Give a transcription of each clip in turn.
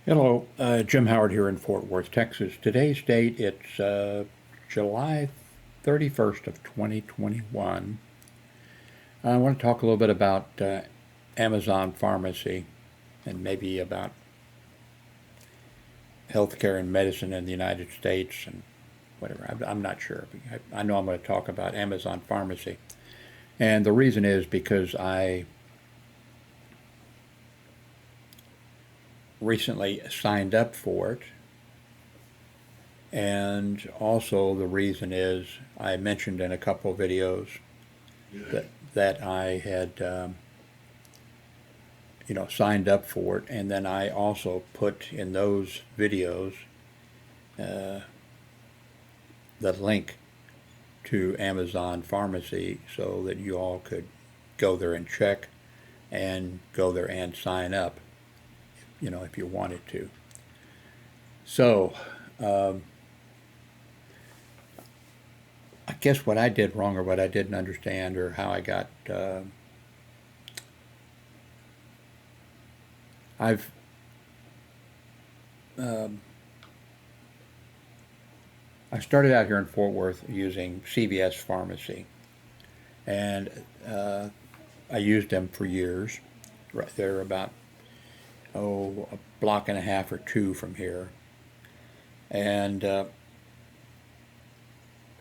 Hello, Jim Howard here in Fort Worth, Texas. Today's date, it's July 31st of 2021. I want to talk a little bit about Amazon Pharmacy and maybe about healthcare and medicine in the United States and whatever. I'm not sure. I know I'm going to talk about Amazon Pharmacy. And the reason is because I recently signed up for it. And also the reason is I mentioned in a couple of videos that I had signed up for it, and then I also put in those videos uh, the link to Amazon Pharmacy so that you all could go there and check and go there and sign up, if you wanted to. So, I guess what I did wrong or what I didn't understand or how I got, I've, um, I started out here in Fort Worth using CVS Pharmacy, and I used them for years. Right, they're about, a block and a half or two from here, and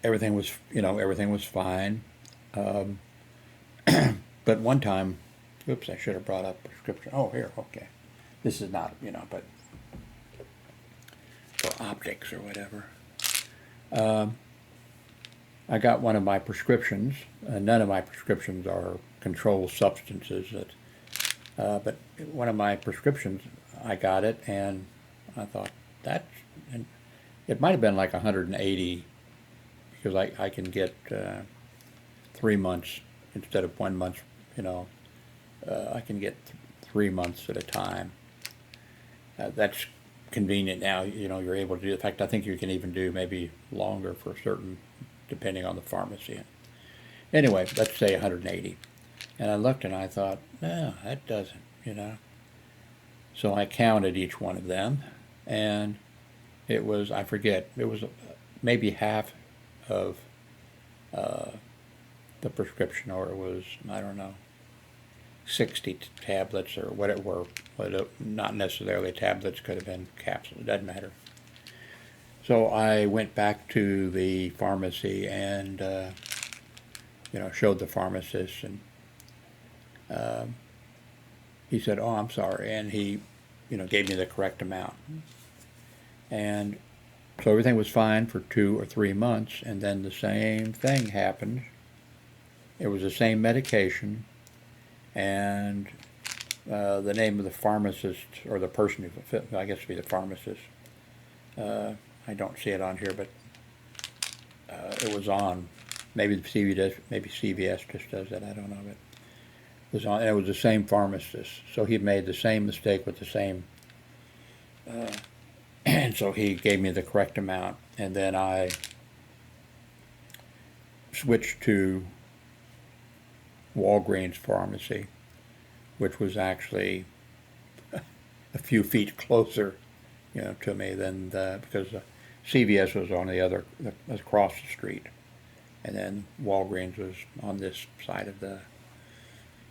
everything was fine. Um, but one time, oops, I should have brought up prescription. Oh, here, okay. This is not, but for optics or whatever. Um, I got one of my prescriptions. None of my prescriptions are controlled substances. But one of my prescriptions, I got it, and I thought that's, and it might have been like 180 because I can get 3 months instead of 1 month. You know, I can get 3 months at a time. That's convenient now. You're able to do. In fact, I think you can even do maybe longer for certain, depending on the pharmacy. Anyway, let's say 180. And I looked and I thought, no, that doesn't. So I counted each one of them, and it was, I forget, it was maybe half of uh, the prescription, or it was, I don't know, 60 tablets or what it were. Not necessarily tablets, could have been capsules, it doesn't matter. So I went back to the pharmacy and, showed the pharmacist, and um, he said, "Oh, I'm sorry," and he, gave me the correct amount. And so everything was fine for 2 or 3 months, and then the same thing happened. It was the same medication, and the name of the pharmacist, or the person who, I guess would be the pharmacist, I don't see it on here, but it was on. Maybe CVS just does that. I don't know, but it was on. And it was the same pharmacist, so he made the same mistake with the same, uh, and so he gave me the correct amount, and then I switched to Walgreens Pharmacy, which was actually a few feet closer, to me than because CVS was on the other, across the street, and then Walgreens was on this side of the,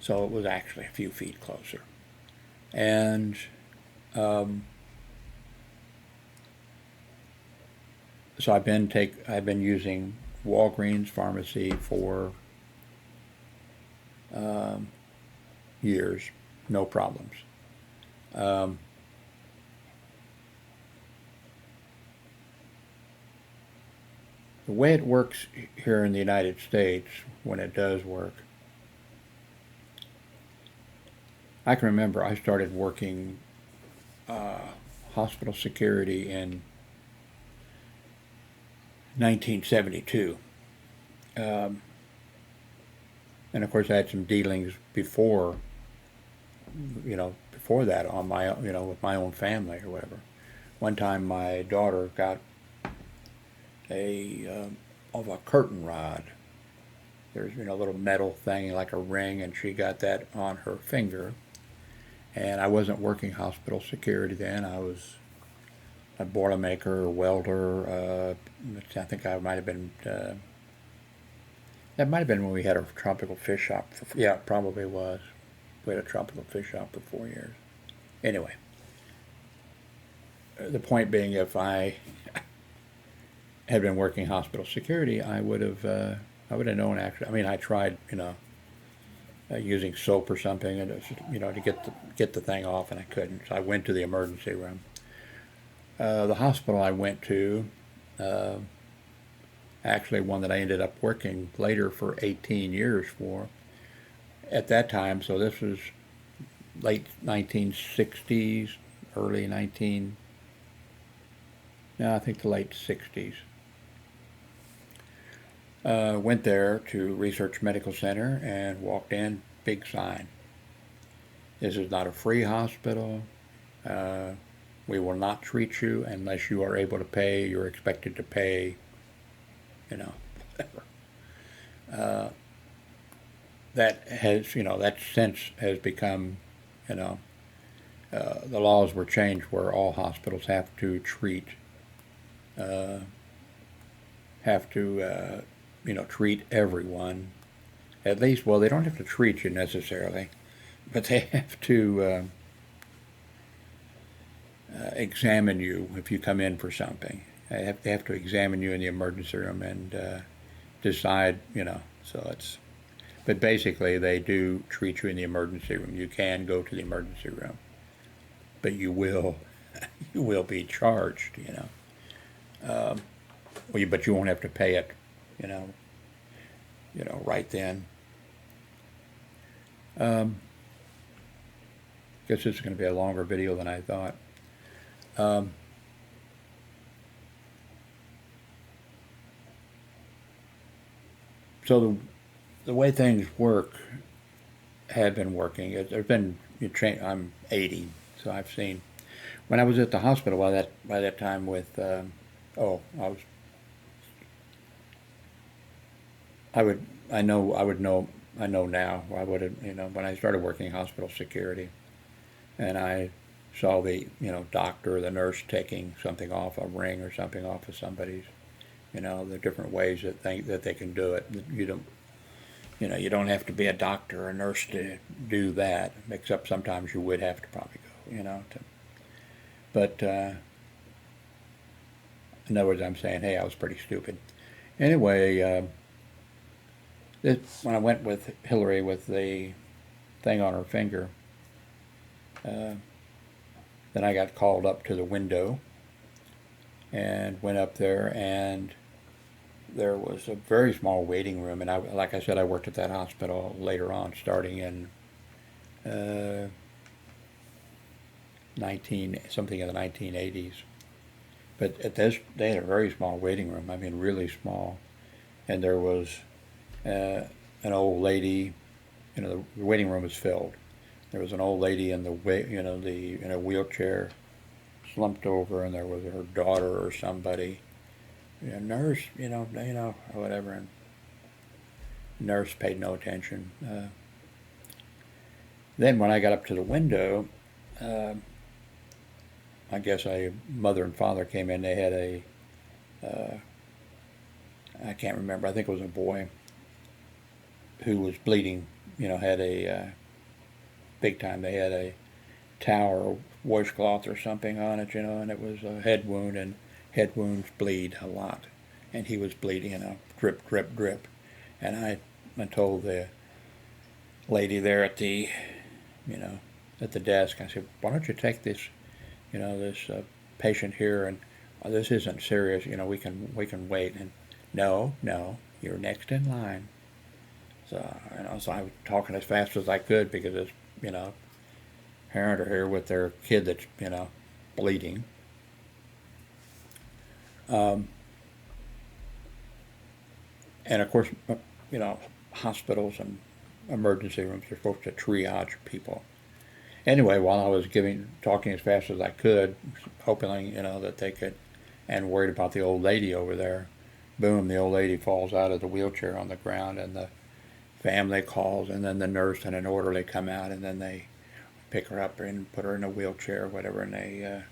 so it was actually a few feet closer. And um, so I've been using Walgreens Pharmacy for um, years, no problems. Um, the way it works here in the United States, when it does work, I can remember I started working uh, hospital security in 1972. Um, and of course, I had some dealings before that on my, with my own family or whatever. One time, my daughter got of a curtain rod. There's a little metal thing like a ring, and she got that on her finger, And I wasn't working hospital security then. I was a boilermaker, a welder. I think I might have been. That might have been when we had a tropical fish shop. Yeah, it probably was. We had a tropical fish shop for 4 years. Anyway, the point being, if I had been working hospital security, I would have. I would have known. Actually, I mean, I tried. Using soap or something, and to get the thing off, and I couldn't. So I went to the emergency room. The hospital I went to, actually one that I ended up working later for 18 years for. At that time, so this was late 1960s, early 19. No, I think the late 60s. Went there to Research Medical Center and walked in, big sign. This is not a free hospital. We will not treat you unless you are able to pay. You're expected to pay, whatever. That has, that since has become, the laws were changed where all hospitals have to treat, treat everyone. At least, well, they don't have to treat you necessarily, but they have to examine you if you come in for something. They have to examine you in the emergency room and decide, so it's, but basically they do treat you in the emergency room. You can go to the emergency room, but you will be charged, but you won't have to pay it, right then. Guess this is going to be a longer video than I thought. So the way things work have been working. There's been I'm 80, so I've seen. When I was at the hospital by that time with I know now. I would have, when I started working hospital security, and I saw the, doctor or the nurse taking something off a ring or something off of somebody's, the different ways that they can do it. You don't have to be a doctor or a nurse to do that, except sometimes you would have to probably go, but in other words, I'm saying, hey, I was pretty stupid. Anyway, when I went with Hillary with the thing on her finger, then I got called up to the window and went up there, and there was a very small waiting room. And like I said, I worked at that hospital later on, starting in something in the 1980s. But they had a very small waiting room. I mean, really small, and there was an old lady. The waiting room was filled. There was an old lady in in a wheelchair, slumped over, and there was her daughter or somebody, nurse, or whatever, and nurse paid no attention. Then when I got up to the window, I guess mother and father came in. They had I can't remember. I think it was a boy who was bleeding. Had a big time. They had a towel or washcloth or something on it, and it was a head wound, and head wounds bleed a lot, and he was bleeding, drip, drip, drip, and I told the lady there at the, at the desk, I said, why don't you take this, this patient here, and this isn't serious, we can wait, and no, you're next in line. So, so I was talking as fast as I could because it's, parent are here with their kid that's, bleeding. And of course, hospitals and emergency rooms are supposed to triage people. Anyway, while I was talking as fast as I could, hoping, that they could, and worried about the old lady over there, boom, the old lady falls out of the wheelchair on the ground, and the family calls, and then the nurse and an orderly come out, and then they pick her up and put her in a wheelchair or whatever, and they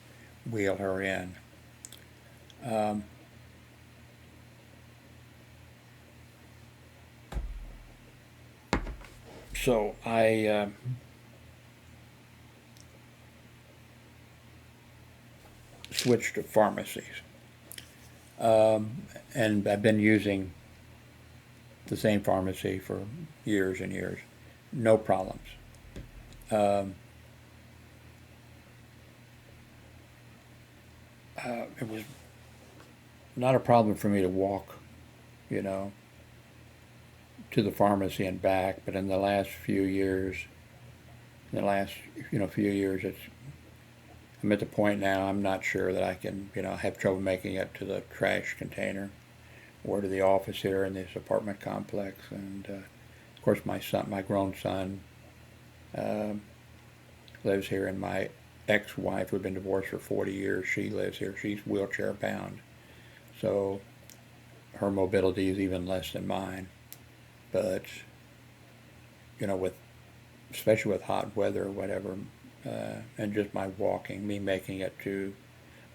wheel her in. Um, so I switched to pharmacies, and I've been using the same pharmacy for years and years, no problems. Um, it was not a problem for me to walk, you know, to the pharmacy and back, but in the last few years, few years, I'm at the point now I'm not sure that I can, have trouble making it to the trash container or to the office here in this apartment complex. And of course, my grown son, uh, lives here, and my ex-wife, who'd been divorced for 40 years, she lives here. She's wheelchair bound, so her mobility is even less than mine. But with especially with hot weather or whatever, and just my walking, me making it to.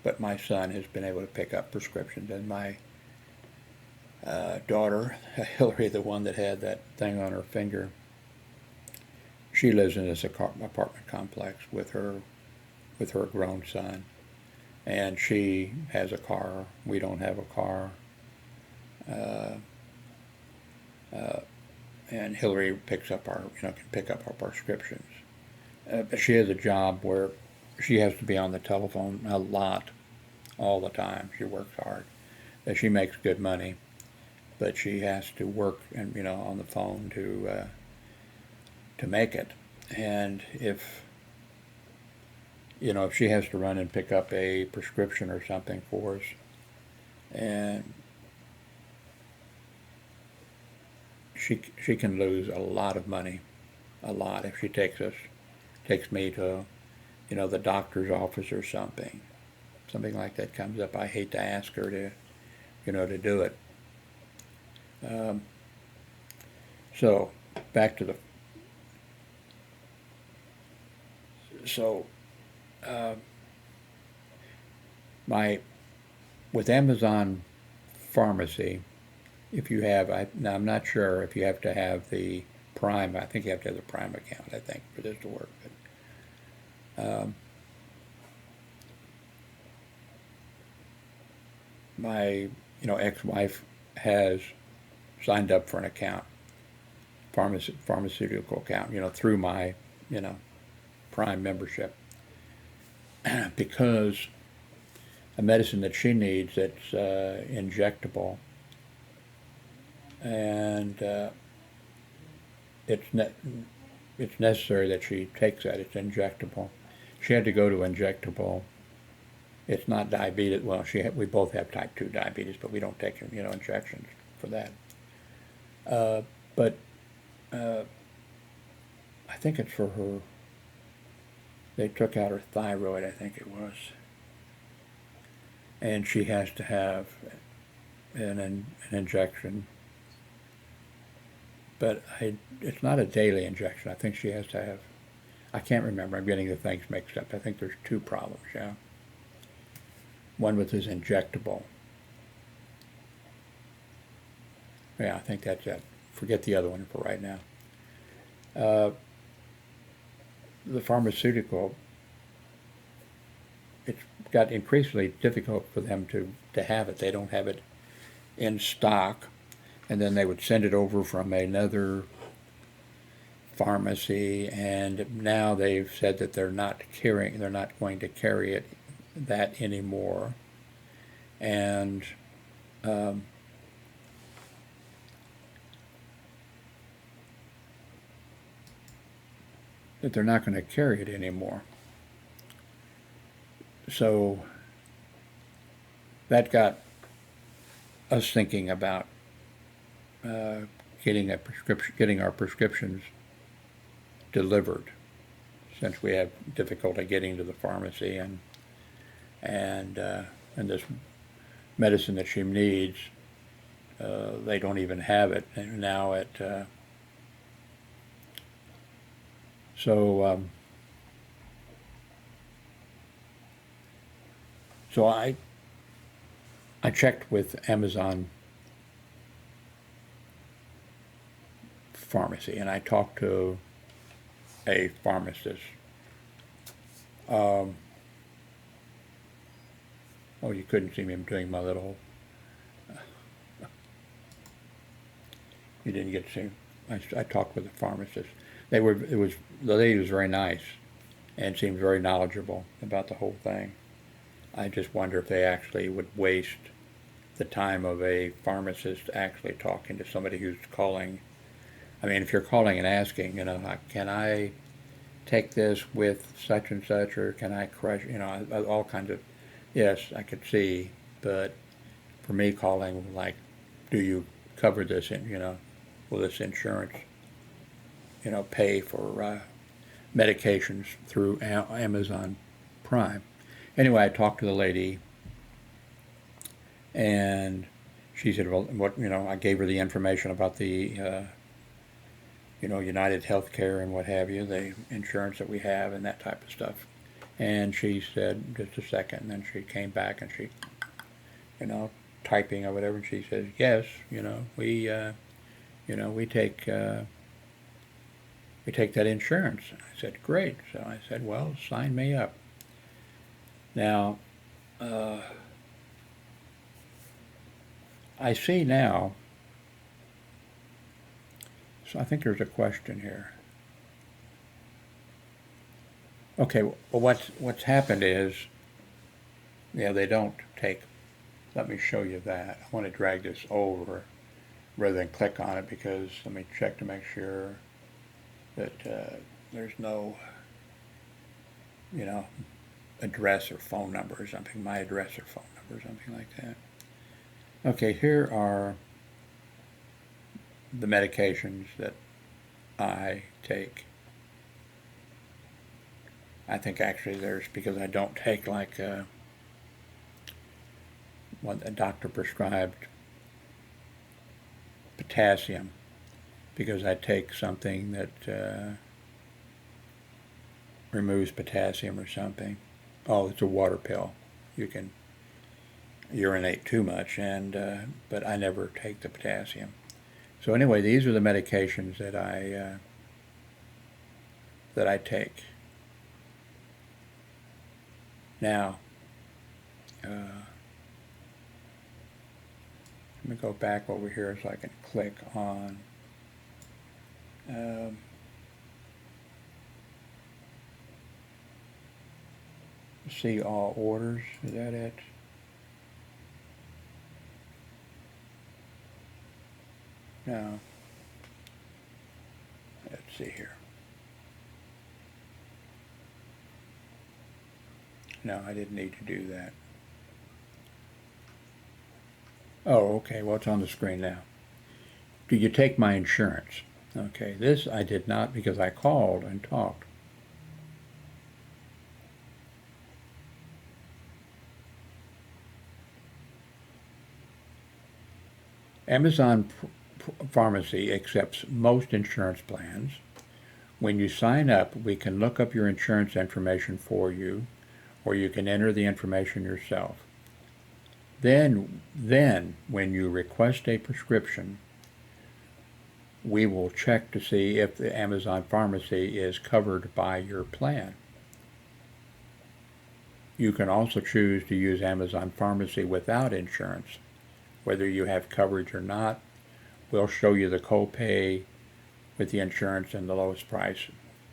But my son has been able to pick up prescriptions, and my daughter, Hillary, the one that had that thing on her finger, she lives in this apartment complex with her grown son, and she has a car. We don't have a car. Uh, uh, and Hillary picks up can pick up our prescriptions. But she has a job where she has to be on the telephone a lot, all the time. She works hard. She makes good money, but she has to work and on the phone to make it. And if she has to run and pick up a prescription or something for us, and she can lose a lot of money, a lot, if she takes me to the doctor's office or something like that comes up. I hate to ask her to do it. Um, so back to the so uh, my with Amazon Pharmacy, if you have, now I'm not sure if you have to have the Prime. I think you have to have the Prime account, I think, for this to work. But my ex-wife has signed up for an account, pharmaceutical account, through my Prime membership, because a medicine that she needs that's injectable, and it's necessary that she takes that. It's injectable. She had to go to injectable. It's not diabetes. Well, we both have type 2 diabetes, but we don't take injections for that. But I think it's for her. They took out her thyroid, I think it was, and she has to have an injection. But it's not a daily injection. I think she has to have. I can't remember. I'm getting the things mixed up. I think there's two problems. Yeah. One with his injectable. Yeah, I think that's it. Forget the other one for right now. The pharmaceutical, it's got increasingly difficult for them to have it. They don't have it in stock, and then they would send it over from another pharmacy, and now they've said that they're not going to carry that anymore, and that they're not going to carry it anymore. So that got us thinking about getting our prescriptions delivered, since we have difficulty getting to the pharmacy, and this medicine that she needs, they don't even have it now. So So I checked with Amazon Pharmacy, and I talked to a pharmacist. Um, oh, you couldn't see me doing my little. You didn't get to see. I talked with a pharmacist. The lady was very nice and seemed very knowledgeable about the whole thing. I just wonder if they actually would waste the time of a pharmacist actually talking to somebody who's calling. I mean, if you're calling and asking, like, can I take this with such and such, or can I crush, all kinds of, yes, I could see, but for me calling, like, do you cover this in, will this insurance, pay for medications through Amazon Prime? Anyway, I talked to the lady, and she said, well, I gave her the information about the, United Healthcare and what have you, the insurance that we have and that type of stuff. And she said, just a second, and then she came back and she, typing or whatever, and she says, yes, we take that insurance. I said, great. So I said, well, sign me up. Now, I see now, so I think there's a question here. Okay, well, what's happened is, they don't take, let me show you that. I want to drag this over rather than click on it, because let me check to make sure that there's no, address or phone number or something, my address or phone number or something like that. Okay, here are the medications that I take. I think actually there's, because I don't take like what a doctor prescribed potassium, because I take something that removes potassium or something. Oh, it's a water pill. You can urinate too much, and but I never take the potassium. So anyway, these are the medications that I take. Now, let me go back over here so I can click on see all orders. Is that it? No. Let's see here. No, I didn't need to do that. Oh, okay. Well, it's on the screen now. Do you take my insurance? Okay, this I did not, because I called and talked. Amazon Pharmacy accepts most insurance plans. When you sign up, we can look up your insurance information for you, or you can enter the information yourself. Then when you request a prescription, we will check to see if the Amazon Pharmacy is covered by your plan. You can also choose to use Amazon Pharmacy without insurance. Whether you have coverage or not, we'll show you the copay with the insurance and the lowest price,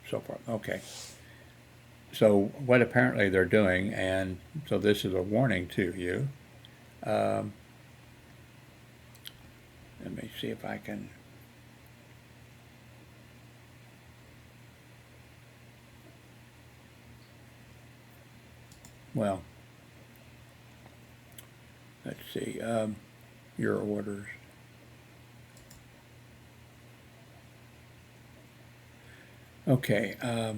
so forth. Okay. So what apparently they're doing, and so this is a warning to you. Let me see if I can. Well, let's see. Your orders. Okay. I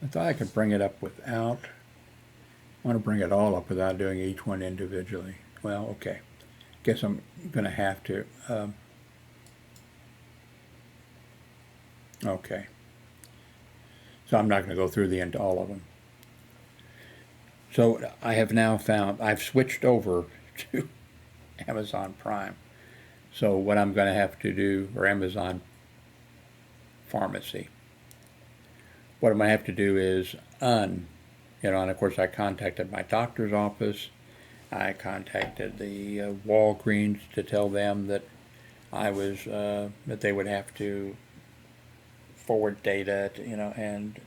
thought I could bring it up without. I want to bring it all up without doing each one individually. Well, okay. Guess I'm going to have to. Okay. So I'm not going to go through all of them. So I have now found, I've switched over to Amazon Prime. So what I'm going to have to do, or Amazon Pharmacy, what I'm going to have to do is and of course I contacted my doctor's office. I contacted the Walgreens to tell them that that they would have to forward data, and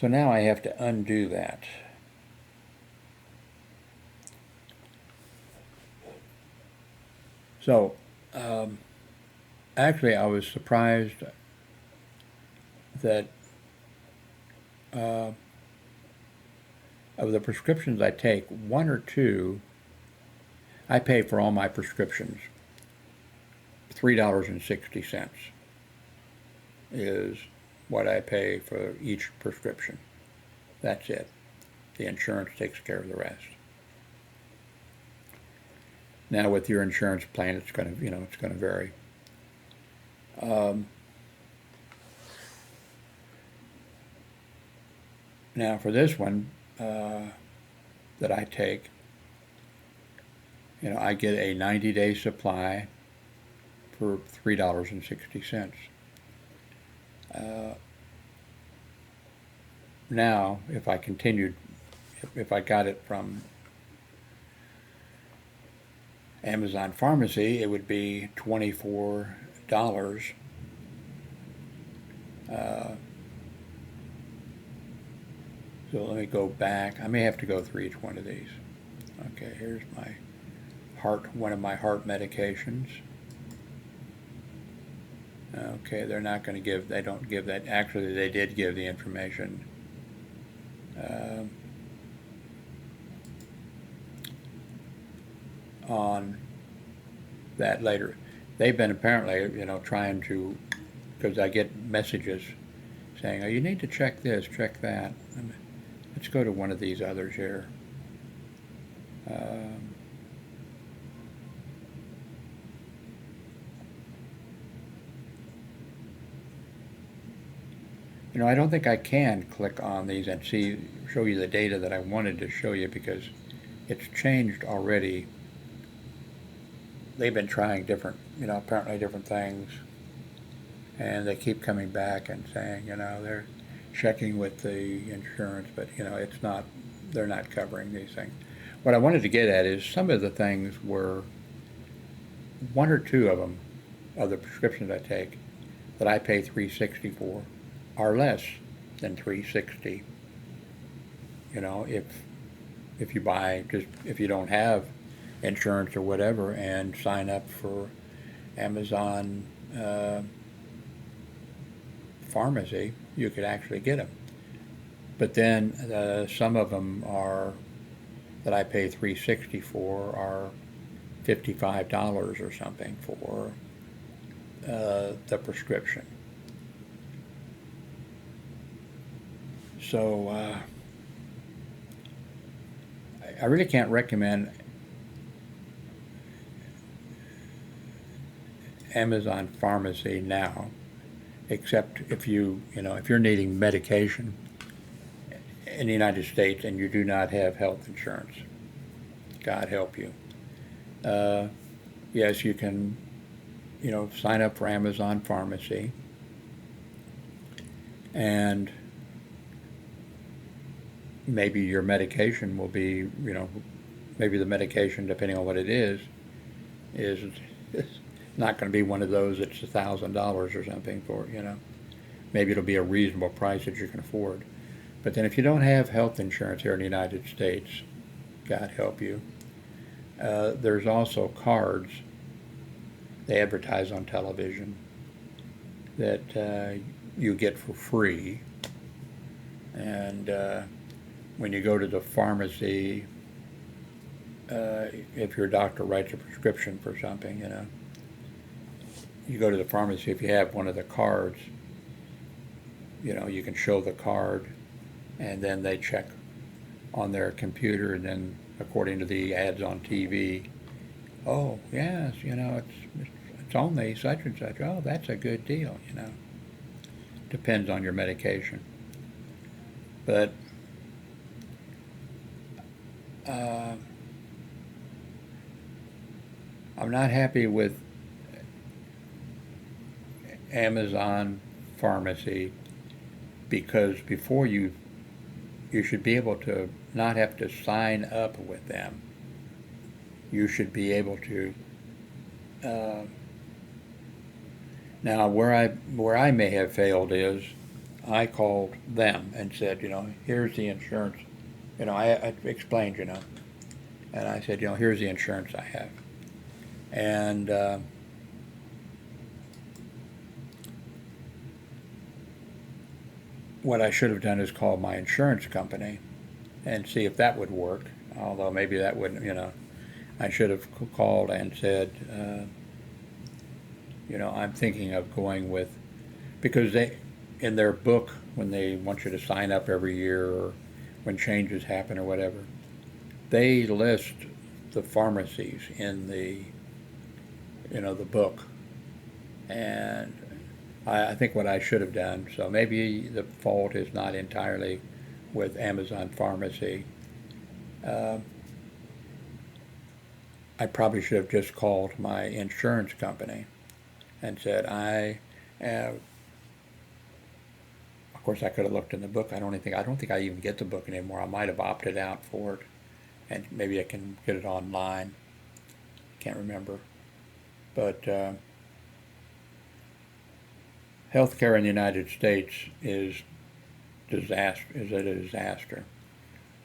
so now I have to undo that. So, actually, I was surprised that uh, of the prescriptions I take, one or two, I pay for all my prescriptions. $3.60 is what I pay for each prescription. That's it. The insurance takes care of the rest. Now, with your insurance plan, it's going to, it's going to vary. Um, Now, for this one that I take, I get a 90-day supply for $3.60. Now, if I continued, if I got it from Amazon Pharmacy, it would be $24. Uh, so let me go back. I may have to go through each one of these. Okay, here's my one of my heart medications. Okay, they're not going to give, they don't give that. Actually, they did give the information. On that later. They've been apparently, trying to, because I get messages saying, oh, you need to check this, check that. Let's go to one of these others here. I don't think I can click on these and show you the data that I wanted to show you because it's changed already. They've been trying different, apparently different things, and they keep coming back and saying, they're checking with the insurance, but it's not, they're not covering these things. What I wanted to get at is some of the things were, one or two of them, of the prescriptions I take, that I pay $3.60 for, are less than $3.60. If you buy, just if you don't have insurance or whatever and sign up for Amazon Pharmacy, you could actually get them. But then some of them are that I pay $3.60 for are $55 or something for the prescription. So I really can't recommend Amazon Pharmacy now, except if if you're needing medication in the United States and you do not have health insurance. God help you. Yes, you can, sign up for Amazon Pharmacy, and maybe your medication will be, maybe the medication, depending on what it is not going to be one of those that's $1,000 or something for, Maybe it'll be a reasonable price that you can afford. But then if you don't have health insurance here in the United States, God help you. There's also cards they advertise on television that you get for free. And when you go to the pharmacy, if your doctor writes a prescription for something, you go to the pharmacy, if you have one of the cards, you can show the card, and then they check on their computer, and then according to the ads on TV, oh, yes, it's only such and such. Oh, that's a good deal, Depends on your medication. But uh, I'm not happy with Amazon Pharmacy because before you should be able to not have to sign up with them. You should be able to. Uh, Now, where I may have failed is I called them and said, here's the insurance. I explained, and I said, here's the insurance I have. And what I should have done is call my insurance company and see if that would work. Although maybe that wouldn't, I should have called and said, I'm thinking of going with, because they, in their book, when they want you to sign up every year or when changes happen or whatever, they list the pharmacies in the book. And I think what I should have done, so maybe the fault is not entirely with Amazon Pharmacy. Uh, I probably should have just called my insurance company and said, of course, I could have looked in the book. I don't think I even get the book anymore. I might have opted out for it, and maybe I can get it online. Can't remember. But healthcare in the United States is a disaster.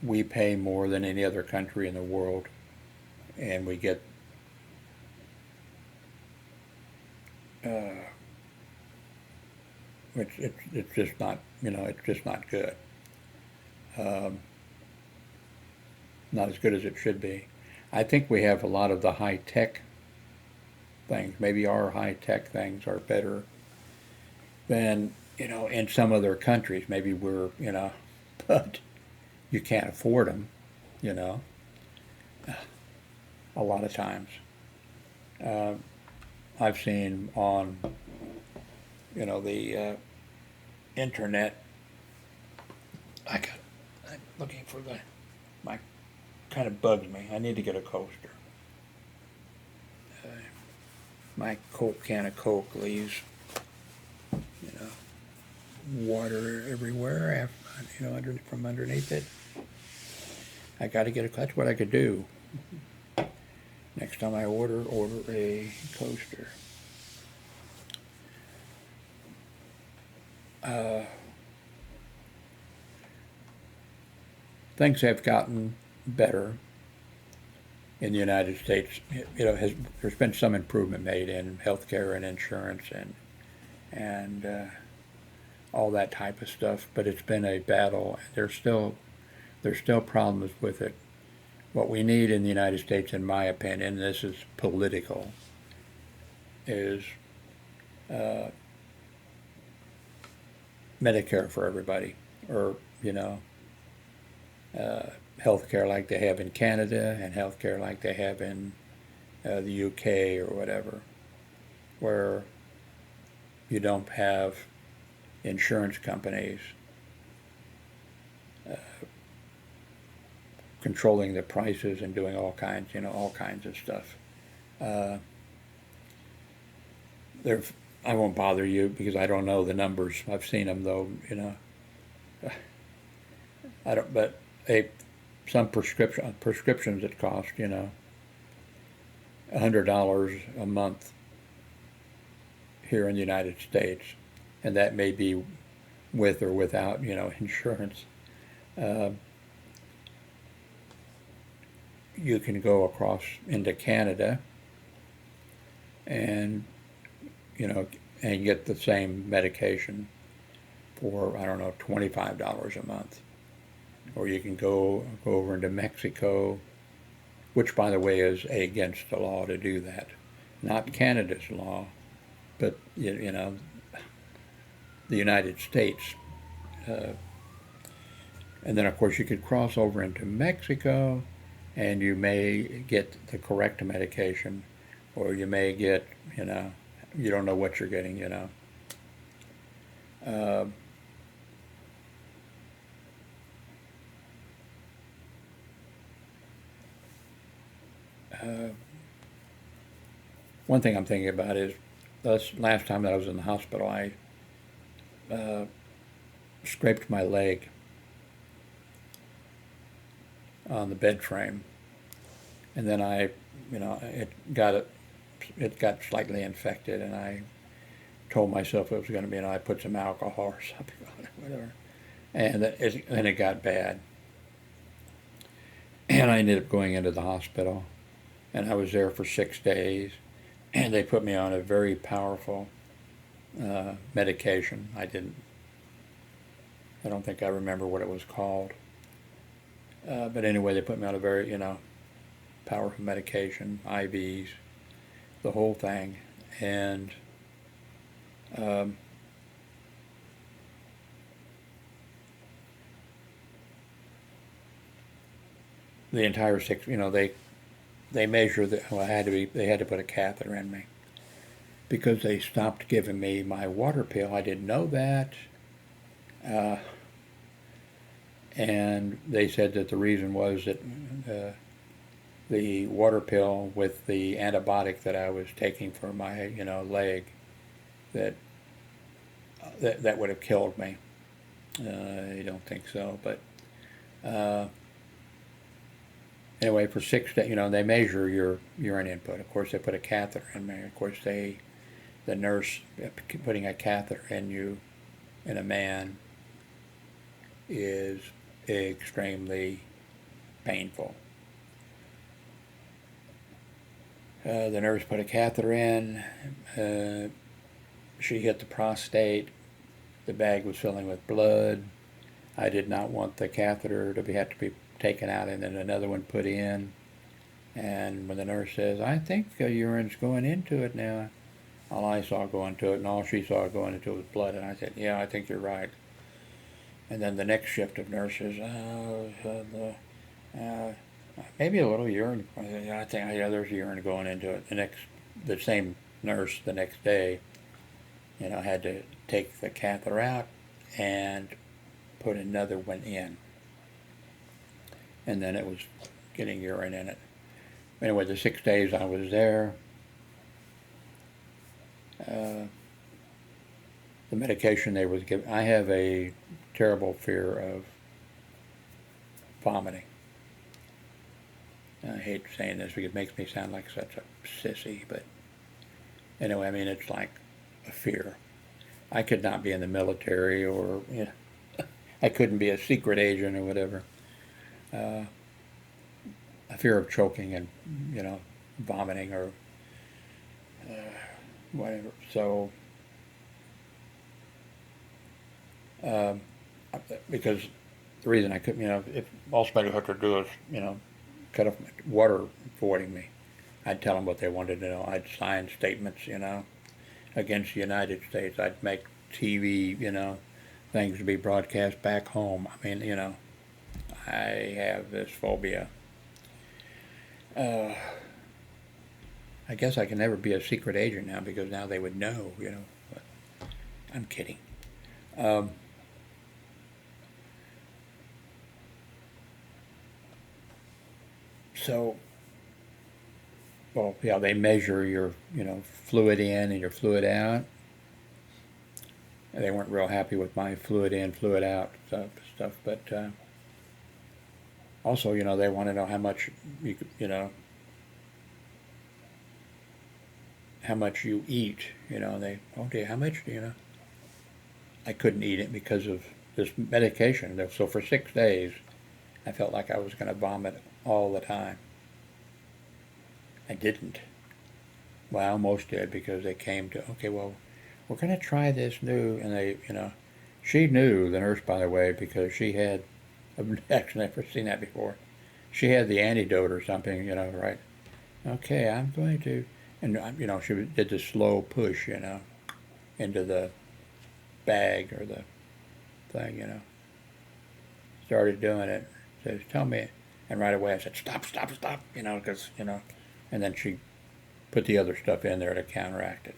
We pay more than any other country in the world, and we get uh, it's just not it's just not good. Um, Not as good as it should be. I think we have a lot of the high tech things. Maybe our high tech things are better than in some other countries. Maybe we're but you can't afford them. You know, a lot of times. Uh, I've seen on the internet. I got. I'm looking for my kind of bugs me. I need to get a coaster. Uh, my Coke can of Coke leaves you know water everywhere. From underneath it. I got to get a. That's what I could do. Next time I order a coaster. Uh, Things have gotten better in the United States. There's been some improvement made in healthcare and insurance and all that type of stuff, but it's been a battle. There's still problems with it. What we need in the United States, in my opinion, and this is political, is uh, Medicare for everybody, or health care like they have in Canada and health care like they have in the UK or whatever, where you don't have insurance companies uh, controlling the prices and doing all kinds of stuff. Uh, there, I won't bother you because I don't know the numbers. I've seen them though. I don't, but some prescriptions that cost $100 a month here in the United States, and that may be with or without insurance. Uh, you can go across into Canada and and get the same medication for I don't know $25 a month, or you can go over into Mexico, which by the way is against the law to do that, not Canada's law, but the United States. Uh, and then of course you could cross over into Mexico, and you may get the correct medication, or you may get you don't know what you're getting. Uh, One thing I'm thinking about is this last time that I was in the hospital, I uh, scraped my leg on the bed frame, and then it got slightly infected, and I told myself it was going to be, I put some alcohol or something on it, whatever, and it got bad, and I ended up going into the hospital, and I was there for 6 days, and they put me on a very powerful medication. I don't think I remember what it was called. But anyway, they put me on a very, powerful medication, IVs, the whole thing. And um, the entire they measure that, well, they had to put a catheter in me because they stopped giving me my water pill. I didn't know that. Uh, and they said that the reason was that the water pill with the antibiotic that I was taking for my, leg, that that would have killed me. I don't think so, but uh, anyway, for 6 days, they measure your urine input. Of course, they put a catheter in me. Of course, the nurse putting a catheter in you, in a man, is extremely painful. The nurse put a catheter in. She hit the prostate. The bag was filling with blood. I did not want the catheter to have to be taken out and then another one put in. And when the nurse says, "I think urine's going into it now," all I saw going to it and all she saw going into it was blood. And I said, "Yeah, I think you're right." And then the next shift of nurses, maybe a little urine. I think, yeah, there's urine going into it. The same nurse the next day, had to take the catheter out and put another one in. And then it was getting urine in it. Anyway, the 6 days I was there, the medication they was giving, I have a terrible fear of vomiting. I hate saying this because it makes me sound like such a sissy, but anyway, I mean, it's like a fear. I could not be in the military or, I couldn't be a secret agent or whatever. A fear of choking and, vomiting or whatever. So, because the reason I couldn't, if all somebody had to do is, cut off water voiding me, I'd tell them what they wanted to know. I'd sign statements, against the United States. I'd make TV, things to be broadcast back home. I mean, I have this phobia. I guess I can never be a secret agent now because now they would know, But I'm kidding. Um, so, well, yeah, they measure your, fluid in and your fluid out. And they weren't real happy with my fluid in, fluid out stuff. But also, they want to know how much how much you eat. Okay, how much do you know? I couldn't eat it because of this medication. So for 6 days, I felt like I was going to vomit all the time. I didn't. Well, I almost did because they came to, okay, well, we're going to try this new, and they, she knew, the nurse, by the way, because she had, I've actually never seen that before. She had the antidote or something, right? Okay, I'm going to, and, she did the slow push, into the bag or the thing, Started doing it. Says, "Tell me," and right away I said, "Stop, stop, stop," because, and then she put the other stuff in there to counteract it,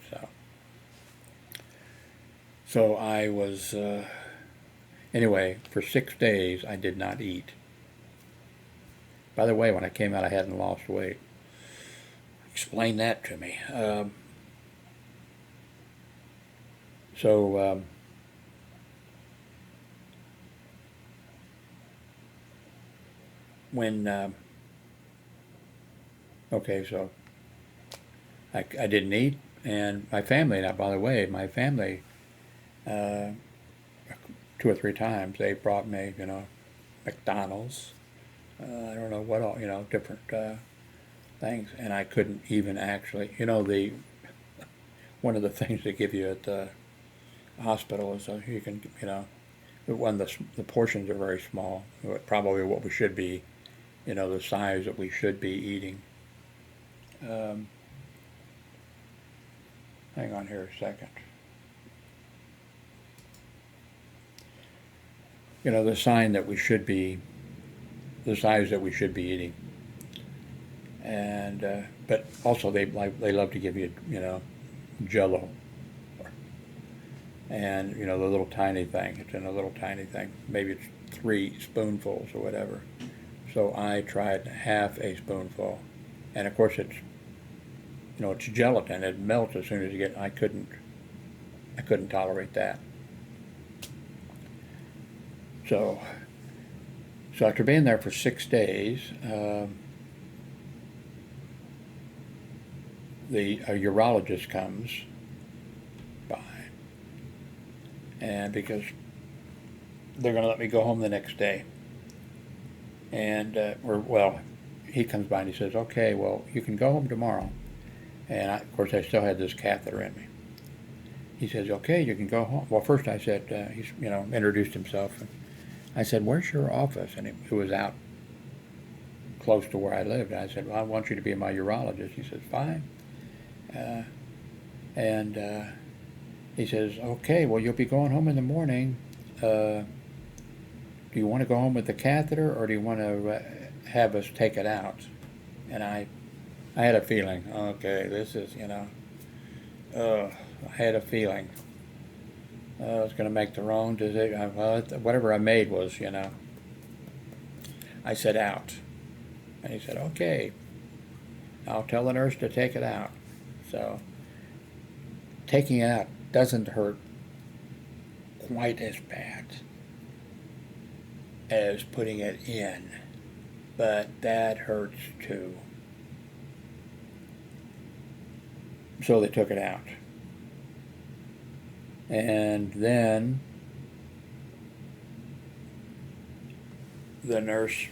So I was, anyway, for 6 days I did not eat. By the way, when I came out I hadn't lost weight. explain that to me. So when okay, so I didn't eat, and my family. Now, by the way, my family, uh, 2 or 3 times they brought me, McDonald's. I don't know what all, different things, and I couldn't even actually, the one of the things they give you at the hospital is you can, the portions are very small, probably what we should be, the size that we should be eating. Um, hang on here a second. The sign that we should be, the size that we should be eating. And but also they love to give you Jello, and the little tiny thing. It's in a little tiny thing. Maybe it's 3 spoonfuls or whatever. So I tried half a spoonful, and of course it's gelatin. It melts as soon as you get. I couldn't tolerate that. So after being there for 6 days, a urologist comes by, and because they're going to let me go home the next day, and he comes by and he says, "Okay, well, you can go home tomorrow." And of course, I still had this catheter in me. He says, "Okay, you can go home." Well, first I said, he's introduced himself, and I said, "Where's your office?" And he was out close to where I lived. And I said, "Well, I want you to be my urologist." He says, "Fine." And he says, "Okay, well, you'll be going home in the morning. Do you want to go home with the catheter, or do you want to have us take it out?" And I had a feeling, okay, this is, I had a feeling I was going to make the wrong decision. Well, whatever I made was, I said out. And he said, "Okay, I'll tell the nurse to take it out." So taking it out doesn't hurt quite as bad as putting it in, but that hurts too. So they took it out. And then the nurse,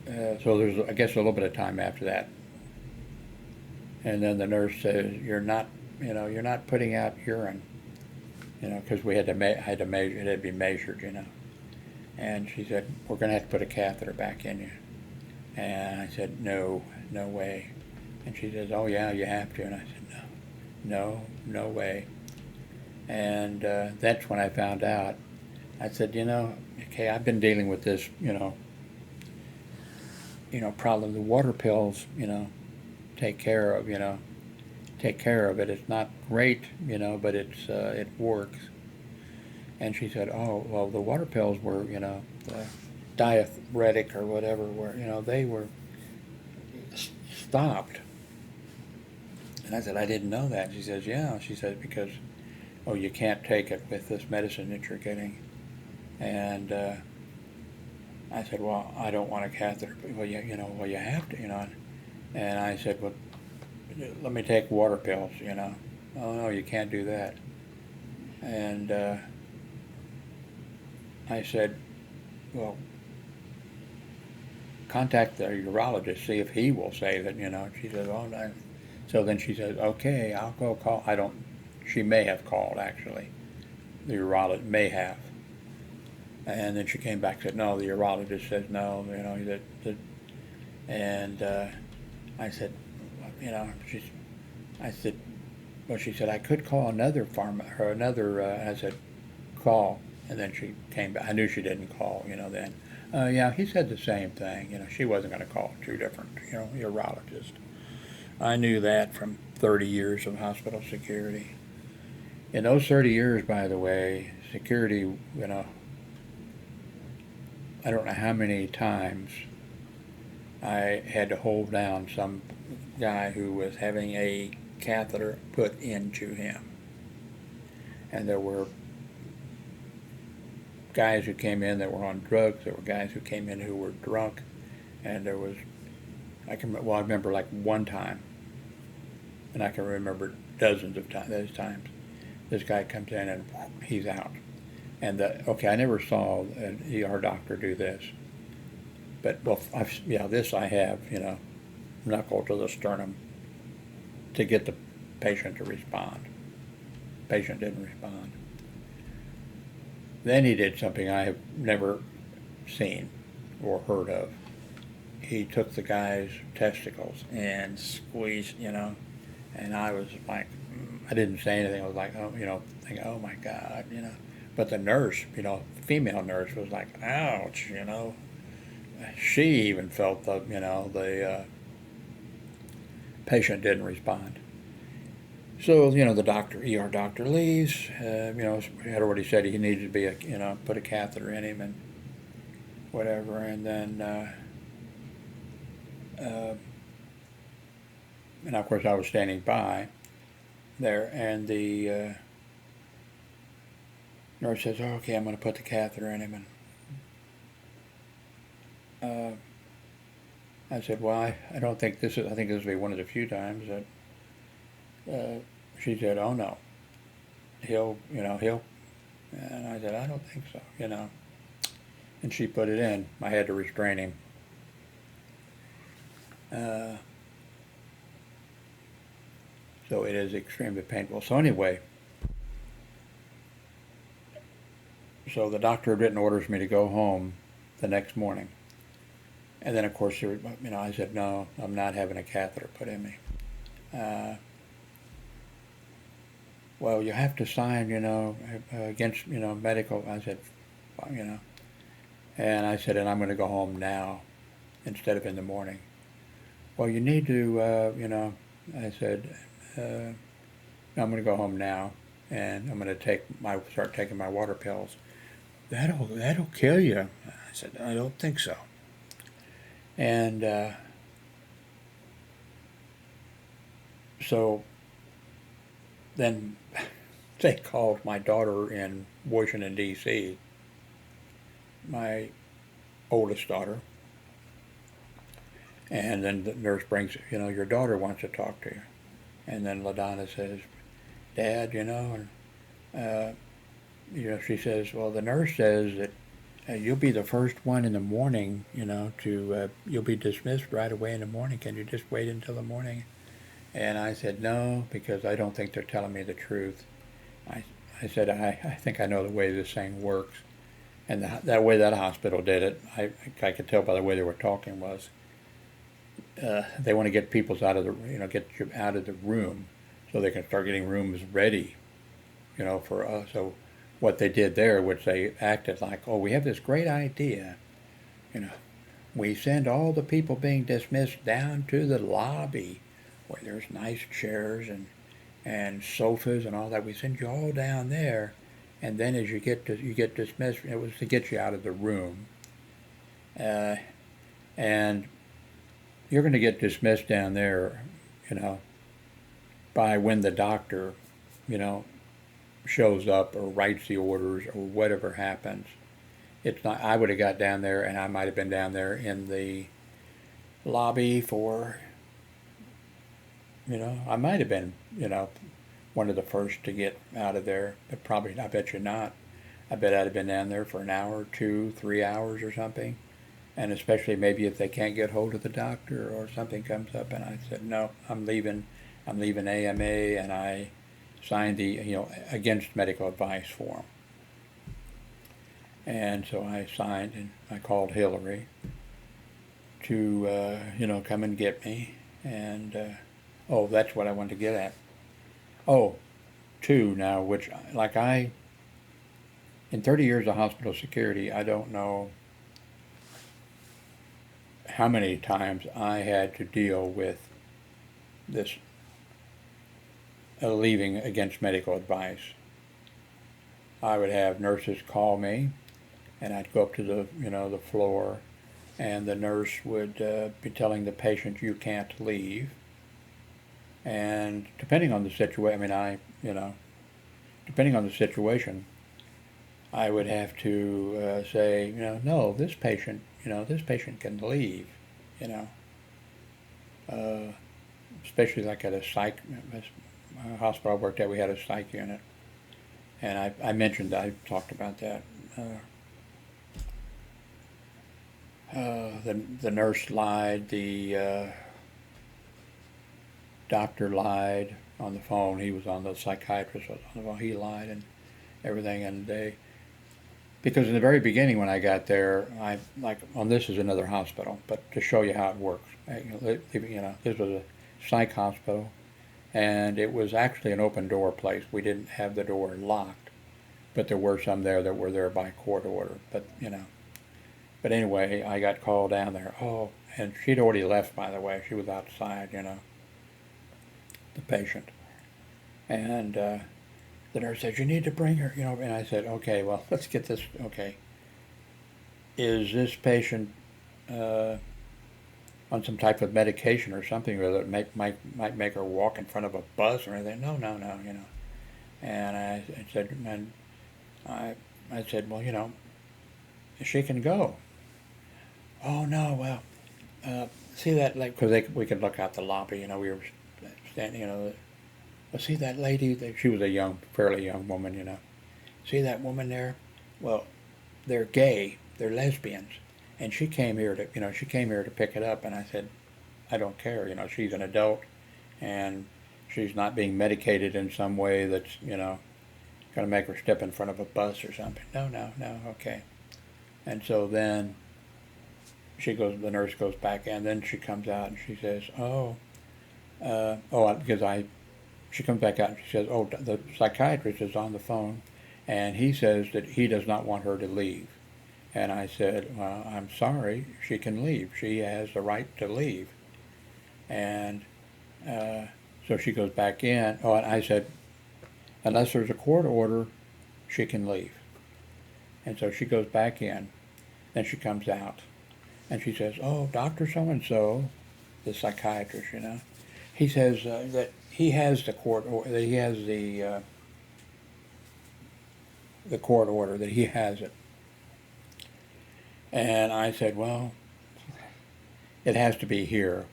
so there's, I guess, a little bit of time after that. And then the nurse says, "You're not putting out urine, because we had to measure, it had to be measured, And she said, "We're going to have to put a catheter back in you." And I said, "No, no way." And she says, "Oh yeah, you have to." And I said, no way. And that's when I found out. I said, okay, I've been dealing with this, problem. The water pills, take care of it. It's not great, but it works. And she said, "Oh, well, the water pills were, the diuretic or whatever, they were stopped." And I said, "I didn't know that." She says, "Yeah." She said, "Because, you can't take it with this medicine that you're getting." And I said, "Well, I don't want a catheter." "Well, you have to, And I said, "Well, let me take water pills, "Oh, no, you can't do that." And I said, "Well, contact the urologist, see if he will say that, She said, "Oh, no." So then she said, "Okay, I'll go call." She may have called, actually. The urologist may have. And then she came back and said, "No, the urologist says no, and I said, I said, well, she said, "I could call another I said, "Call." And then she came back. I knew she didn't call, then. Yeah, he said the same thing. She wasn't going to call 2 different, urologists. I knew that from 30 years of hospital security. In those 30 years, by the way, security, I don't know how many times I had to hold down some guy who was having a catheter put into him. And there were guys who came in that were on drugs. There were guys who came in who were drunk. And there was, I remember like one time, and I can remember dozens of those times, this guy comes in and he's out. And okay, I never saw an ER doctor do this, but well, this I have, knuckle to the sternum to get the patient to respond. Patient didn't respond. Then he did something I have never seen or heard of. He took the guy's testicles and squeezed, and I was like, I didn't say anything. I was like, thinking, oh my God, But the nurse, female nurse was like, ouch, She even felt the patient didn't respond. So, the ER doctor leaves. Had already said he needed to be, put a catheter in him and whatever. And then, and of course I was standing by there, and the nurse says, oh, okay, I'm going to put the catheter in him. And I said, well, I don't think I think this will be one of the few times that she said, oh no, he'll, and I said, I don't think so, and she put it in. I had to restrain him. So it is extremely painful. So anyway, so the doctor had written orders for me to go home the next morning. And then, of course, I said, no, I'm not having a catheter put in me. Well, you have to sign, against, medical. I said, and I said, and I'm going to go home now instead of in the morning. Well, you need to, I said, I'm going to go home now, and I'm going to start taking my water pills. That'll kill you. I said, I don't think so. And so then they called my daughter in Washington, D.C., my oldest daughter. And then the nurse brings, your daughter wants to talk to you. And then LaDonna says, Dad, she says, well, the nurse says that you'll be the first one in the morning, you'll be dismissed right away in the morning. Can you just wait until the morning? And I said, no, because I don't think they're telling me the truth. I said, I think I know the way this thing works. And that way that hospital did it, I could tell by the way they were talking was, they want to get people out of get you out of the room so they can start getting rooms ready, for us. So what they did there, which they acted like, oh, we have this great idea, we send all the people being dismissed down to the lobby where there's nice chairs and sofas and all that. We send you all down there, and then as you get dismissed, it was to get you out of the room, and you're going to get dismissed down there, by when the doctor, shows up or writes the orders or whatever happens. It's not, I would have got down there and I might have been down there in the lobby for, I might have been, one of the first to get out of there, but probably, I bet you not. I bet I'd have been down there for an hour, 2, 3 hours or something. And especially maybe if they can't get hold of the doctor or something comes up, and I said, no, I'm leaving AMA, and I signed the, against medical advice form. And so I signed, and I called Hillary to, come and get me. And, that's what I wanted to get at. Oh, two now, which, in 30 years of hospital security, I don't know how many times I had to deal with this leaving against medical advice. I would have nurses call me, and I'd go up to the, the floor, and the nurse would be telling the patient, you can't leave. And depending on the situation, depending on the situation, I would have to say, no, this patient can leave, you know, uh, especially like at a psych hospital I worked at, we had a psych unit, and I talked about that. The nurse lied, the doctor lied on the phone. He was on the psychiatrist was on the phone. He lied and everything, and because in the very beginning when I got there, this is another hospital, but to show you how it works, this was a psych hospital, and it was actually an open door place. We didn't have the door locked, but there were some there that were there by court order. But anyway, I got called down there. Oh, and she'd already left, by the way. She was outside, the patient. And the nurse said, you need to bring her, and I said, okay, well, let's get this, okay. Is this patient on some type of medication or something that might make her walk in front of a bus or anything? No, And I said, I said, well, she can go. Oh, no, well, see that, because we could look out the lobby, we were standing, see that lady, she was a fairly young woman, see that woman there? Well, they're gay, they're lesbians, and she came here to pick it up, and I said, I don't care, she's an adult, and she's not being medicated in some way that's, going to make her step in front of a bus or something. No, okay. And so then the nurse goes back, and then she comes out and she says, she comes back out and she says, oh, the psychiatrist is on the phone, and he says that he does not want her to leave. And I said, well, I'm sorry, she can leave. She has the right to leave. And so she goes back in. Oh, and I said, unless there's a court order, she can leave. And so she goes back in. Then she comes out. And she says, oh, Dr. So-and-so, the psychiatrist, he says that he has the court order, that he has the court order, that he has it. And I said, well, it has to be here.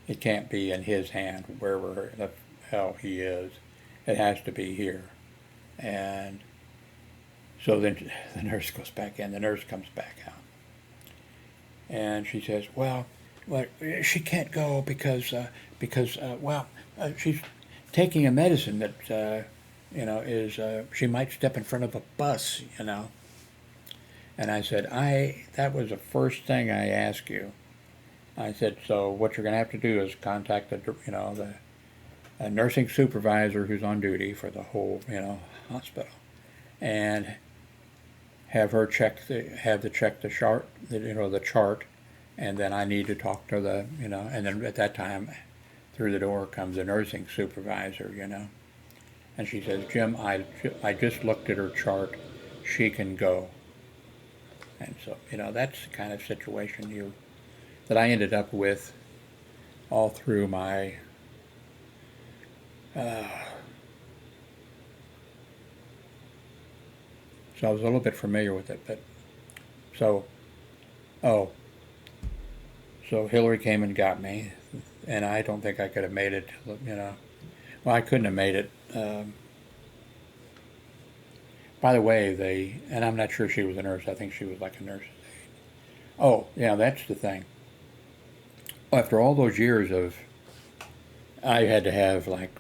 It can't be in his hand, wherever the hell he is. It has to be here. And so then the nurse goes back in. The nurse comes back out. And she says, well, she can't go because she's taking a medicine that, she might step in front of a bus, And I said, that was the first thing I asked you. I said, so what you're going to have to do is contact the nursing supervisor who's on duty for the whole, hospital, and have her check the chart, the chart, and then I need to talk to the, and then at that time, through the door comes the nursing supervisor, and she says, Jim, I just looked at her chart, she can go. And so, that's the kind of situation that I ended up with all through my so I was a little bit familiar with it, but so Hillary came and got me, and I don't think I could have made it, well, I couldn't have made it. By the way, and I'm not sure she was a nurse, I think she was like a nurse. Oh, yeah, that's the thing. After all those years I had to have like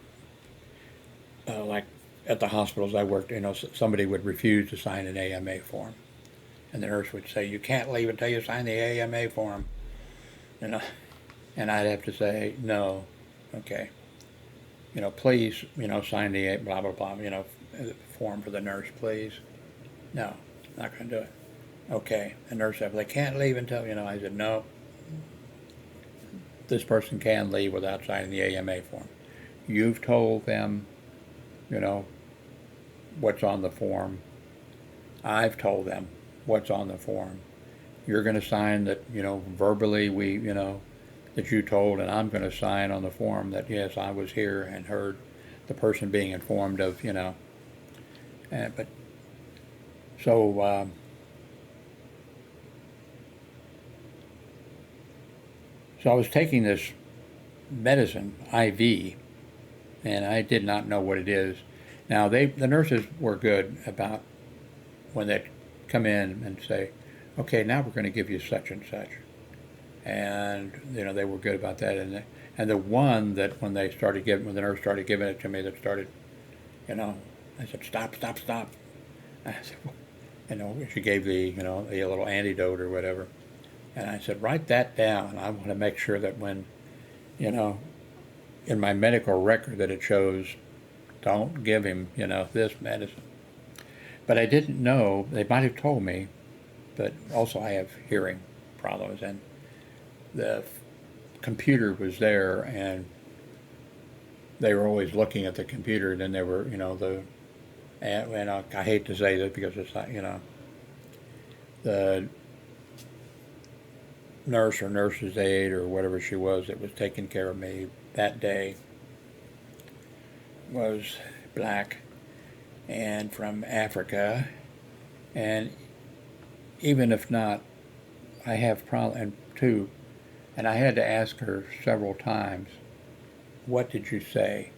at the hospitals I worked, somebody would refuse to sign an AMA form. And the nurse would say, you can't leave until you sign the AMA form. And I'd have to say, no, okay. Please, sign the blah, blah, blah, form for the nurse, please. No, not going to do it. Okay. The nurse said, they can't leave until, I said, no. This person can leave without signing the AMA form. You've told them, what's on the form. I've told them what's on the form. you're going to sign that, verbally that you told, and I'm going to sign on the form that, yes, I was here and heard the person being informed of, but so, so I was taking this medicine, IV, and I did not know what it is. Now, the nurses were good about when they come in and say, okay, now we're going to give you such and such. And, they were good about that. And the one that when the nurse started giving it to me, that started, I said, stop, stop, stop. I said, she gave the little antidote or whatever. And I said, write that down. I want to make sure that when, you know, in my medical record that it shows, don't give him, this medicine. But I didn't know, they might have told me, but also I have hearing problems, and the computer was there, and they were always looking at the computer, and then they were, and I hate to say this because it's not, the nurse or nurse's aide or whatever she was that was taking care of me that day was black and from Africa, and even if not, I have problem too, and I had to ask her several times, what did you say?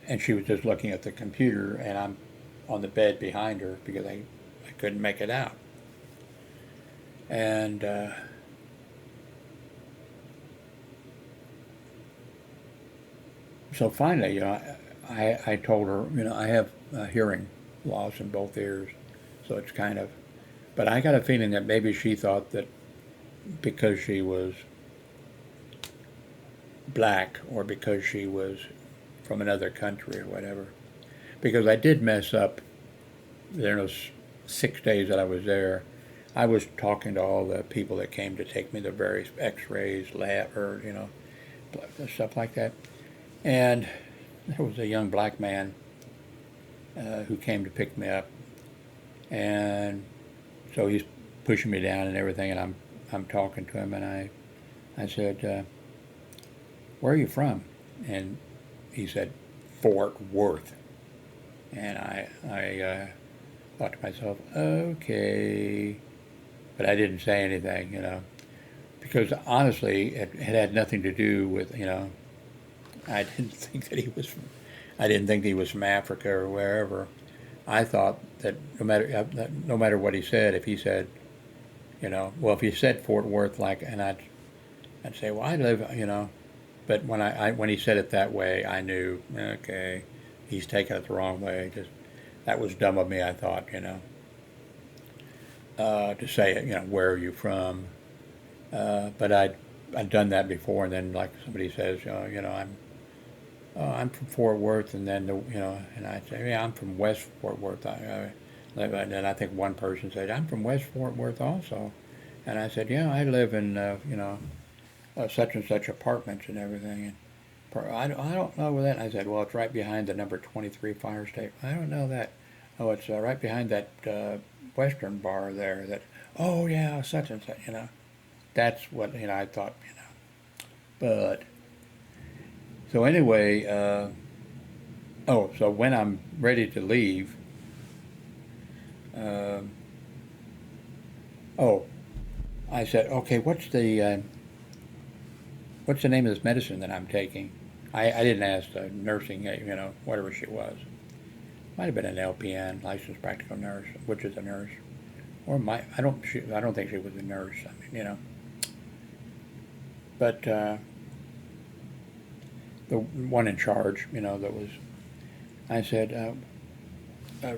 And she was just looking at the computer, and I'm on the bed behind her because I couldn't make it out. And so finally, I told her, I have hearing loss in both ears, so it's kind of, but I got a feeling that maybe she thought that because she was black or because she was from another country or whatever, because I did mess up. There was 6 days that I was there. I was talking to all the people that came to take me the various X-rays, lab, or stuff like that, and there was a young black man who came to pick me up, and so he's pushing me down and everything, and I'm talking to him, and I said, where are you from? And he said, Fort Worth. And I thought to myself, okay, but I didn't say anything, because honestly, it had nothing to do with, I didn't think that I didn't think he was from Africa or wherever. I thought that no matter what he said, if he said, well, if he said Fort Worth, and I'd say, well, I live, but when he said it that way, I knew, okay, he's taking it the wrong way. Just that was dumb of me, I thought, to say it, where are you from? But I'd done that before, and then like somebody says, I'm from Fort Worth, and then and I'd say, yeah, I'm from West Fort Worth. And I think one person said, I'm from West Fort Worth also, and I said, yeah, I live in such and such apartments and everything. And I don't know where that. I said, well, it's right behind the number 23 fire station. I don't know that. Oh, it's right behind that Western bar there. That, oh yeah, such and such. That's what I thought. But so anyway, so when I'm ready to leave, I said, okay, what's the name of this medicine that I'm taking? I didn't ask the nursing, whatever she was. Might have been an LPN, licensed practical nurse, which is a nurse, or I don't think she was a nurse. I mean, but the one in charge, that was. I said,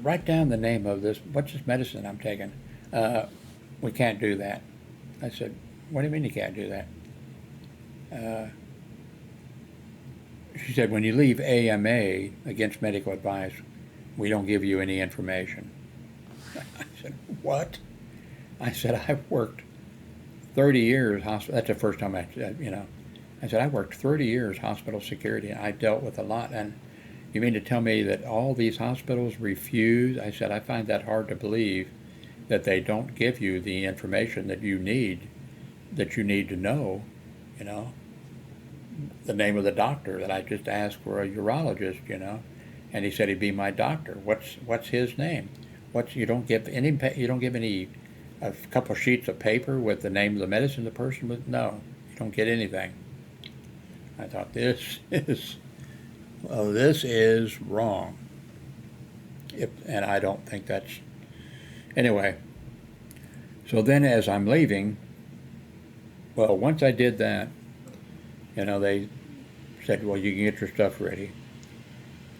write down the name of this. What's this medicine I'm taking? We can't do that. I said, what do you mean you can't do that? She said, when you leave AMA, against medical advice, we don't give you any information. I said, what? I said, I've worked 30 years hospital. That's the first time I said, I worked 30 years hospital security, and I dealt with a lot. And you mean to tell me that all these hospitals refuse? I said, I find that hard to believe, that they don't give you the information that you need to know, you know, the name of the doctor that I just asked for a urologist, you know, and he said he'd be my doctor. What's his name? You don't give any a couple of sheets of paper with the name of the medicine the person with? No, you don't get anything. I thought this is wrong. And I don't think that's anyway. So then, as I'm leaving, well, once I did that, you know, they said, well, you can get your stuff ready.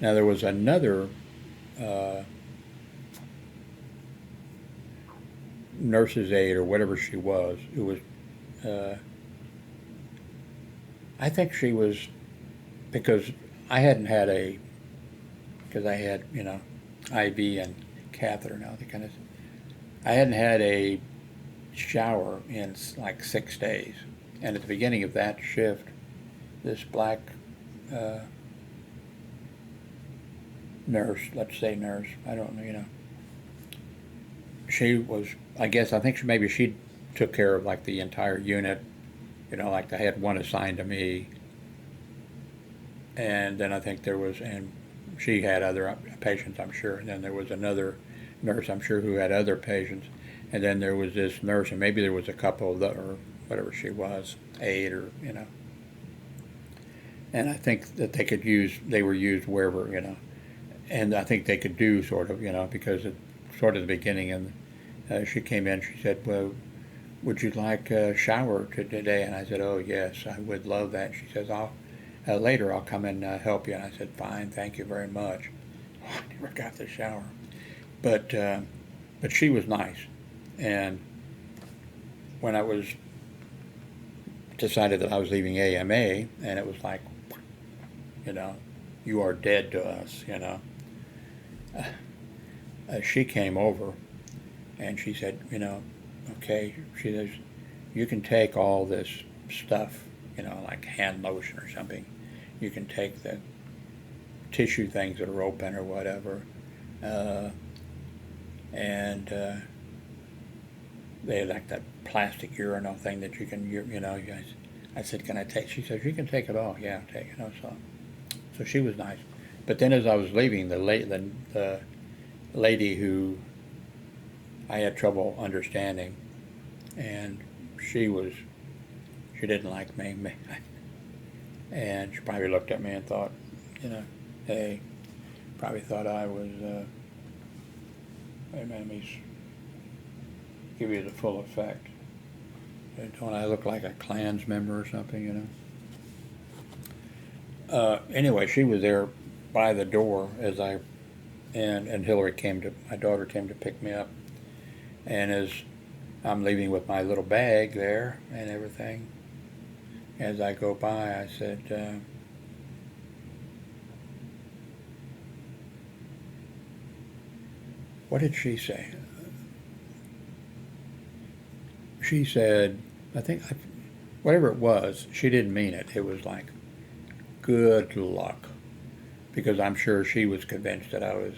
Now, there was another nurse's aide or whatever she was, who was, I think she was, because I hadn't had because I had, you know, IV and catheter now, the kind of, I hadn't had a shower in like 6 days. And at the beginning of that shift, this black nurse, let's say nurse, I don't know, you know, she was, I think maybe she took care of like the entire unit, you know, like I had one assigned to me. And then I think there was, and she had other patients, I'm sure. And then there was another nurse, I'm sure, who had other patients. And then there was this nurse, and maybe there was a couple of or whatever she was, aide or, you know. And I think that they were used wherever, you know. And I think they could do sort of, you know, because it sort of the beginning, and she came in, she said, well, would you like a shower today? And I said, oh, yes, I would love that. She says, later I'll come and help you. And I said, fine, thank you very much. I never got the shower. But she was nice. And when I was decided that I was leaving AMA, and it was like, you know, you are dead to us, you know. She came over and she said, you know, okay, she says, you can take all this stuff, you know, like hand lotion or something. You can take the tissue things that are open or whatever. And they had like that plastic urinal thing that you can, you know, you guys. I said, can I take? She says, you can take it all. Yeah, take it. You know, so she was nice. But then as I was leaving, the lady who I had trouble understanding, and she didn't like me. And she probably looked at me and thought, you know, hey, probably thought I was, wait a minute, let me give you the full effect. Don't I look like a Klans member or something, you know? Anyway, she was there by the door as and Hillary my daughter came to pick me up. And as I'm leaving with my little bag there and everything, as I go by, I said, what did she say? She said, whatever it was, she didn't mean it. It was like, good luck. Because I'm sure she was convinced that I was,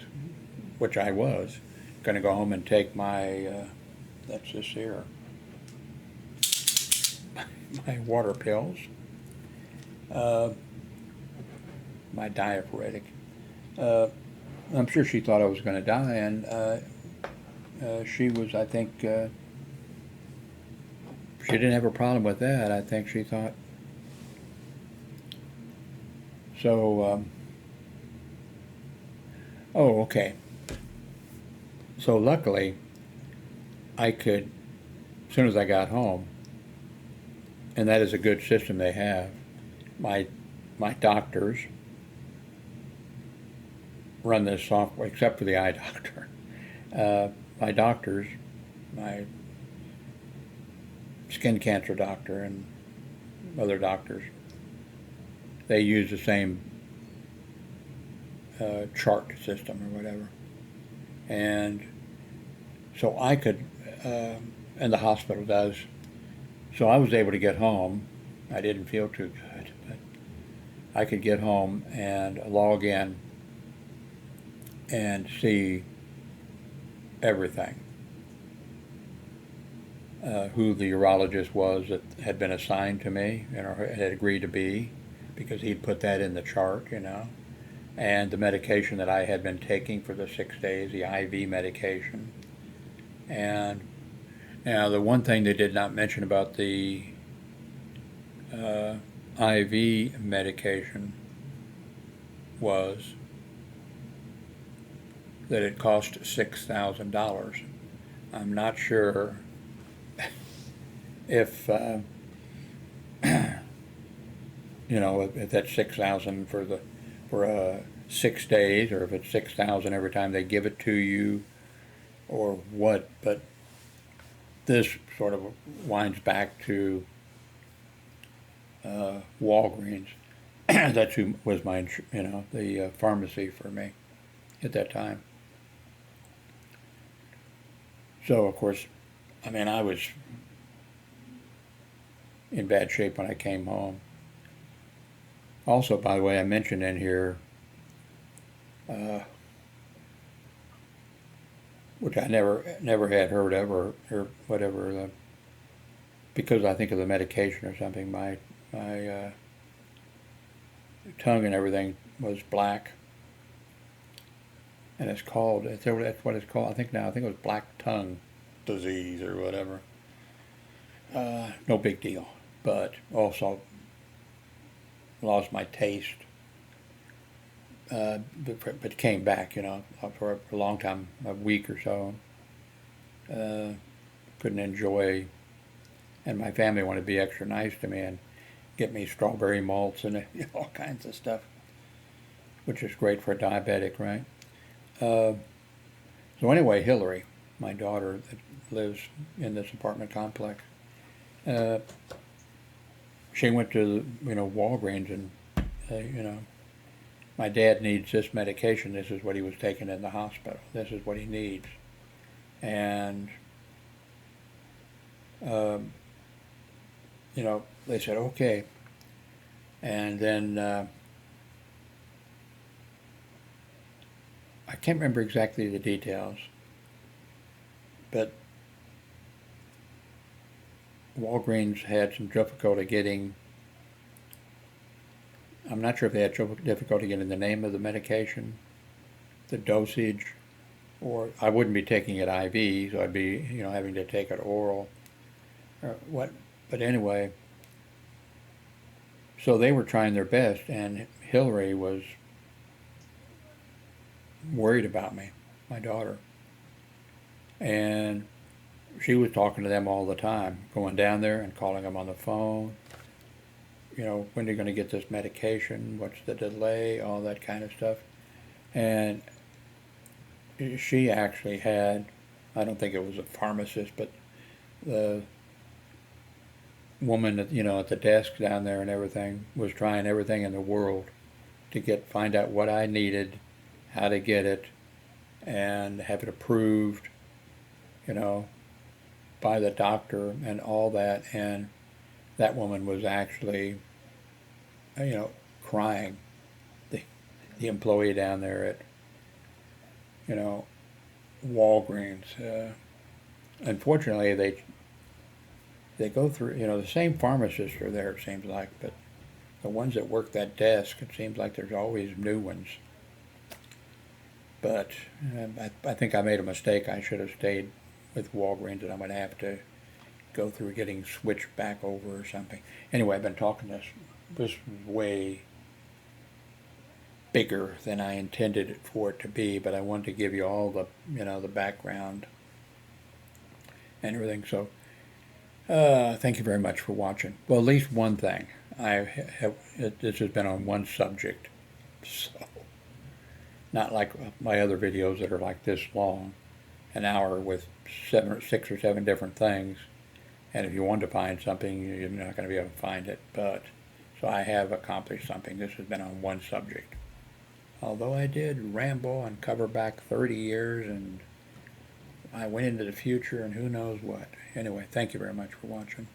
which I was, going to go home and take my, that's this here, my water pills, my diaphoretic. I'm sure she thought I was going to die, and she was, I think, she didn't have a problem with that. I think she thought. So, oh, okay. So luckily, I could, as soon as I got home, and that is a good system they have, my doctors run this software, except for the eye doctor. My doctors, my skin cancer doctor and other doctors, they use the same chart system or whatever. And so I could, and the hospital does, so I was able to get home. I didn't feel too good, but I could get home and log in and see everything. who the urologist was that had been assigned to me, had agreed to be, because he'd put that in the chart. And the medication that I had been taking for the 6 days, the IV medication. And now the one thing they did not mention about the IV medication was that it cost $6,000. I'm not sure if if that's 6,000 for 6 days, or if it's 6,000 every time they give it to you, or what. But this sort of winds back to Walgreens. That's who was my the pharmacy for me at that time. So of course, I was in bad shape when I came home. Also, by the way, I mentioned in here, which I never had heard of, or whatever, because I think of the medication or something. My tongue and everything was black, and that's what it's called. I think it was black tongue disease or whatever. No big deal, but also lost my taste, but came back, for a long time, a week or so. Couldn't enjoy, and my family wanted to be extra nice to me and get me strawberry malts and all kinds of stuff, which is great for a diabetic, right? So anyway, Hillary, my daughter that lives in this apartment complex, she went to Walgreens, and my dad needs this medication. This is what he was taking in the hospital. This is what he needs. And they said okay. And then I can't remember exactly the details, but Walgreens had some difficulty getting, I'm not sure if they had difficulty getting the name of the medication, the dosage, or I wouldn't be taking it IV, so I'd be, having to take it oral, or what. But anyway, so they were trying their best, and Hillary was worried about me, my daughter. And she was talking to them all the time, going down there and calling them on the phone. When are you going to get this medication? What's the delay? All that kind of stuff. And she actually had, I don't think it was a pharmacist, but the woman at the desk down there and everything was trying everything in the world to find out what I needed, how to get it, and have it approved, by the doctor and all that. And that woman was actually, crying. The employee down there at, Walgreens. Unfortunately, they go through, the same pharmacists are there, it seems like, but the ones that work that desk, it seems like there's always new ones. But I think I made a mistake. I should have stayed with Walgreens, and I'm going to have to go through getting switched back over or something. Anyway, I've been talking this was way bigger than I intended it for it to be, but I wanted to give you all the, the background and everything. So, thank you very much for watching. Well, at least one thing. This has been on one subject, so not like my other videos that are like this long, an hour with 6 or 7 different things. And if you want to find something, you're not going to be able to find it. But so I have accomplished something. This has been on one subject. Although I did ramble and cover back 30 years, and I went into the future and who knows what. Anyway, thank you very much for watching.